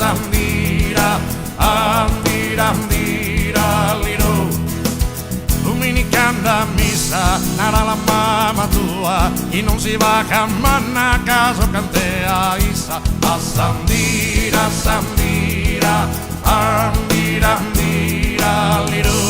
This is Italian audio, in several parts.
sandira, andira, andira, lido. Domenicana da missa, nara la mamma tua, chi non si va a manna a caso cantea issa, a sandira, sandira, andira, andira, lido.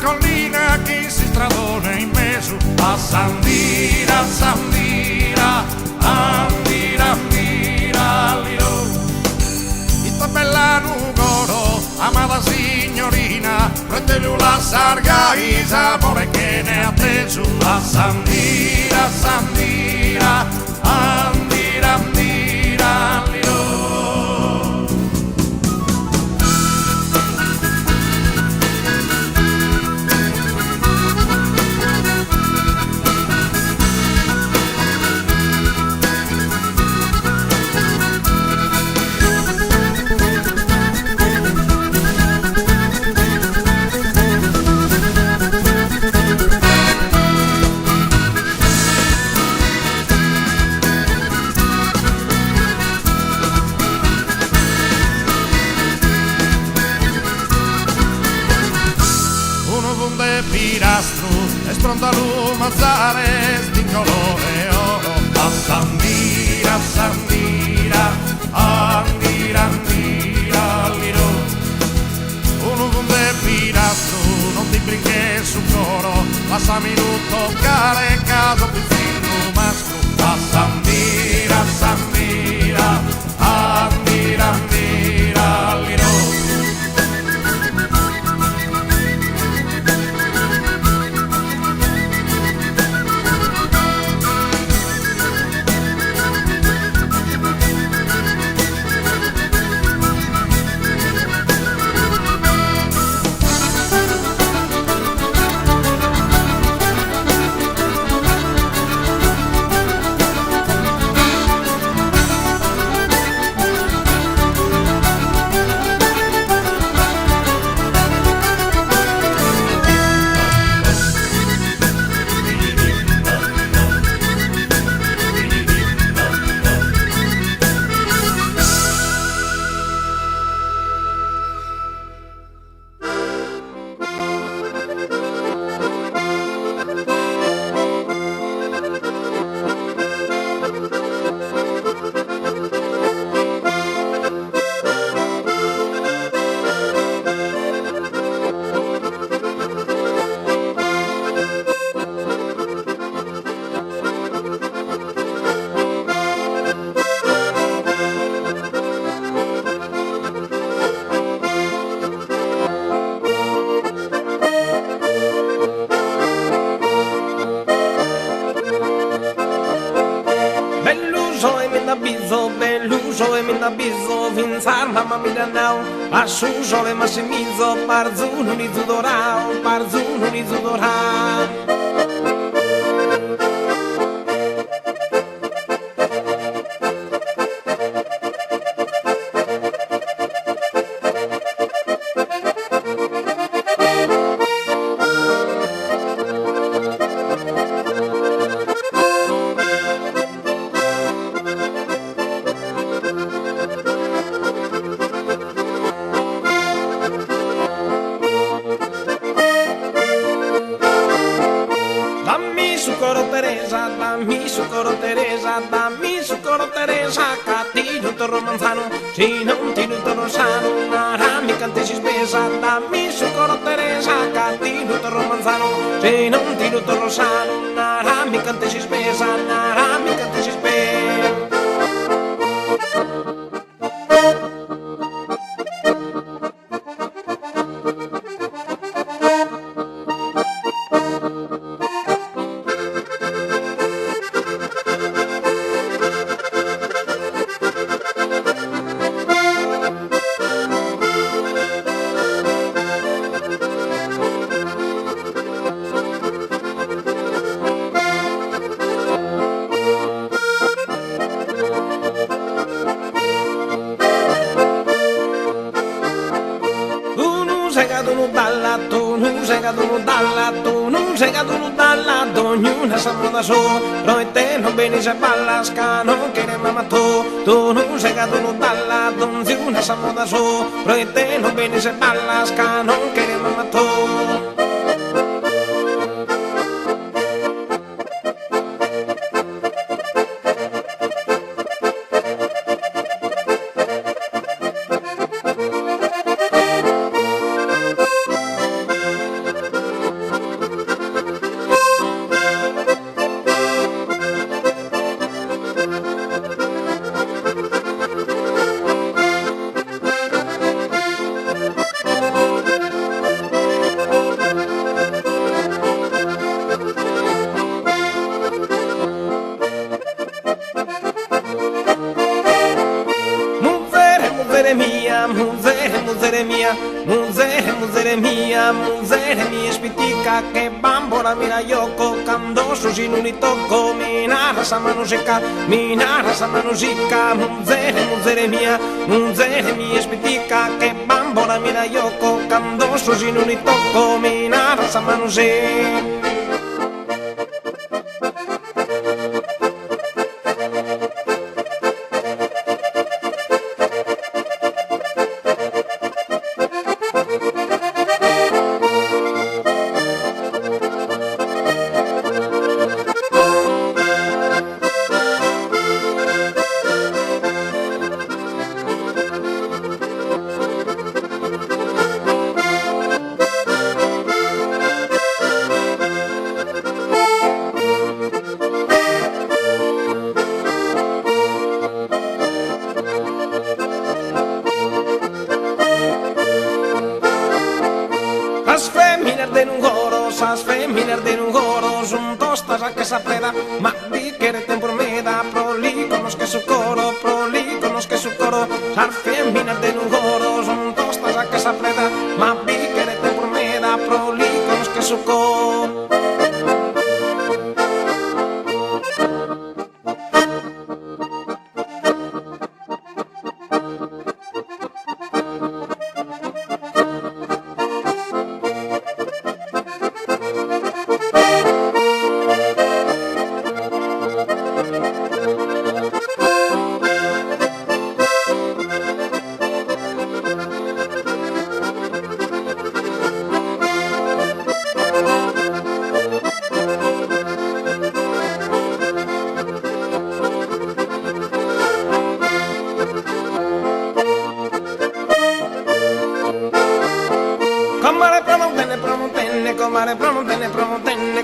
Collina che si stradona in mezzo a sandira, sandira, andira, andira, lido. Ita bella nugoro, amata signorina, prendelu la sarga, il sapore che ne ha preso a sandira, sandira, andira, andira, lido. De pilastro e spronta lumazzare sti colore oro a sandira, sandira, andira, andira, lido. Uno con de pilastro non ti brinche su coro, lasciami toccare caso più fino masco a sandira, sandira, andira, andira, lido. Belluso e minna bizzo, vinzar mamma mia now, asciuso e massimizzo, parzuno ni zudorao, parzuno ni zudorao. Dammi su coro Teresa, cattivo torro manzano, se non ti torro sano, una mi cantesi spesa. Dammi su coro Teresa, cattivo torro manzano, se non ti torro sano, una mi cantesi spesa, una mi cantesi spesa. caduto dal lato, non sei caduto dal lato, ognuno sa da solo, noi te non bene se balla, non chiede mamma tu non sei caduto dal lato, ognuno sa da solo, noi te non bene se balla, non chiede mamma tu. Muzere mia spitica che bambola mira yoko candoso sin un tocco minara sa musica muzere mia spitica che bambola mira yoko candoso sin un tocco minara sa musica. Sas feminas de un goro son tostas a que se apreda, ma di que ten por meda, prolíconos que su coro, sas feminas de un goro son tostas a que se apreda, ma di que ten por meda, prolíconos que su coro.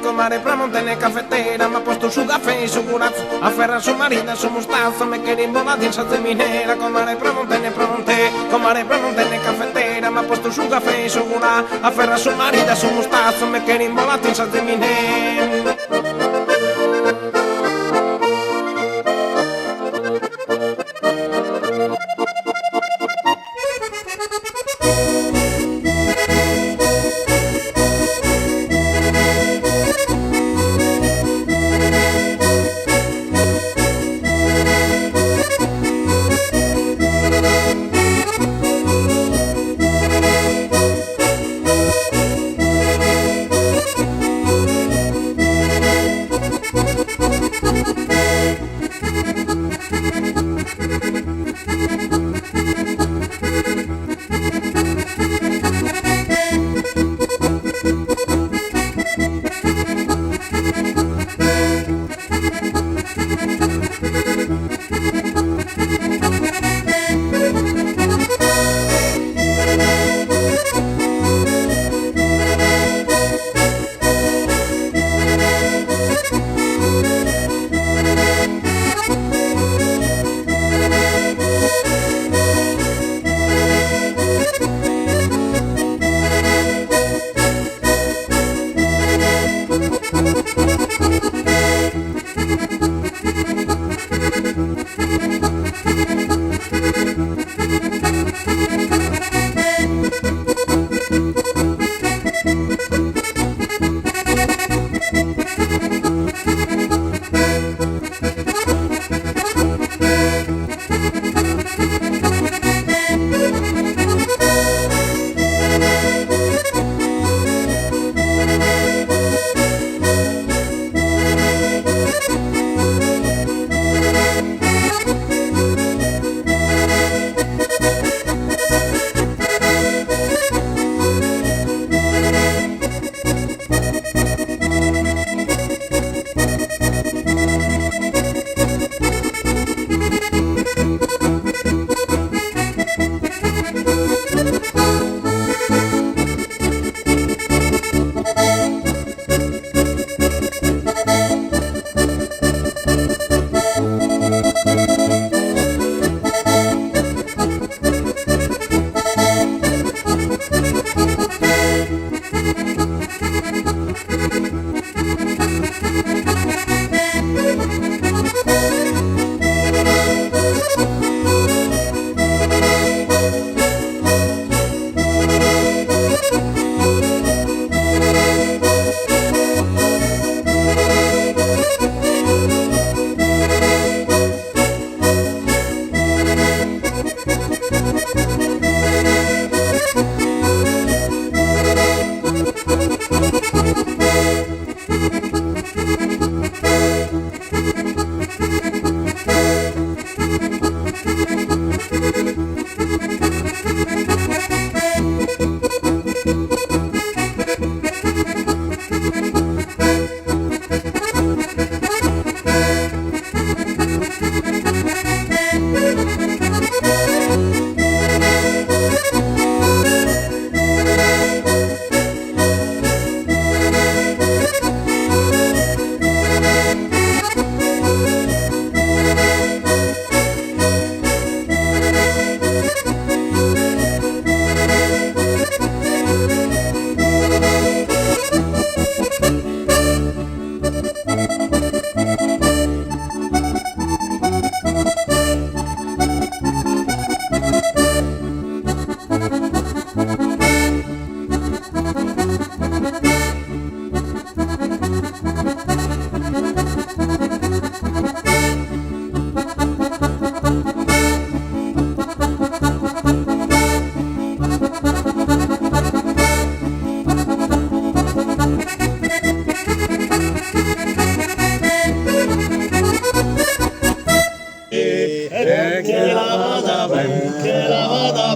Comare promontene cafetera, ma posto su caffè e su curazzo, afferra su marina, su mustazzo, me che rimbolati in salsa minera, comare promontene cafetera, ma posto su caffè e su curazzo, afferra su marina, su mustazzo, me che rimbolati in salsa minera.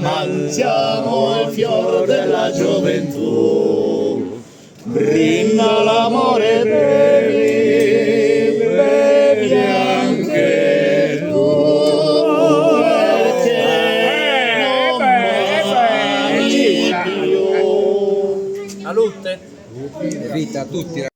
amanziamo il fior della gioventù. Brinda l'amore, bevi, bevi anche tu, perché non mai più. Salute! Vita a tutti.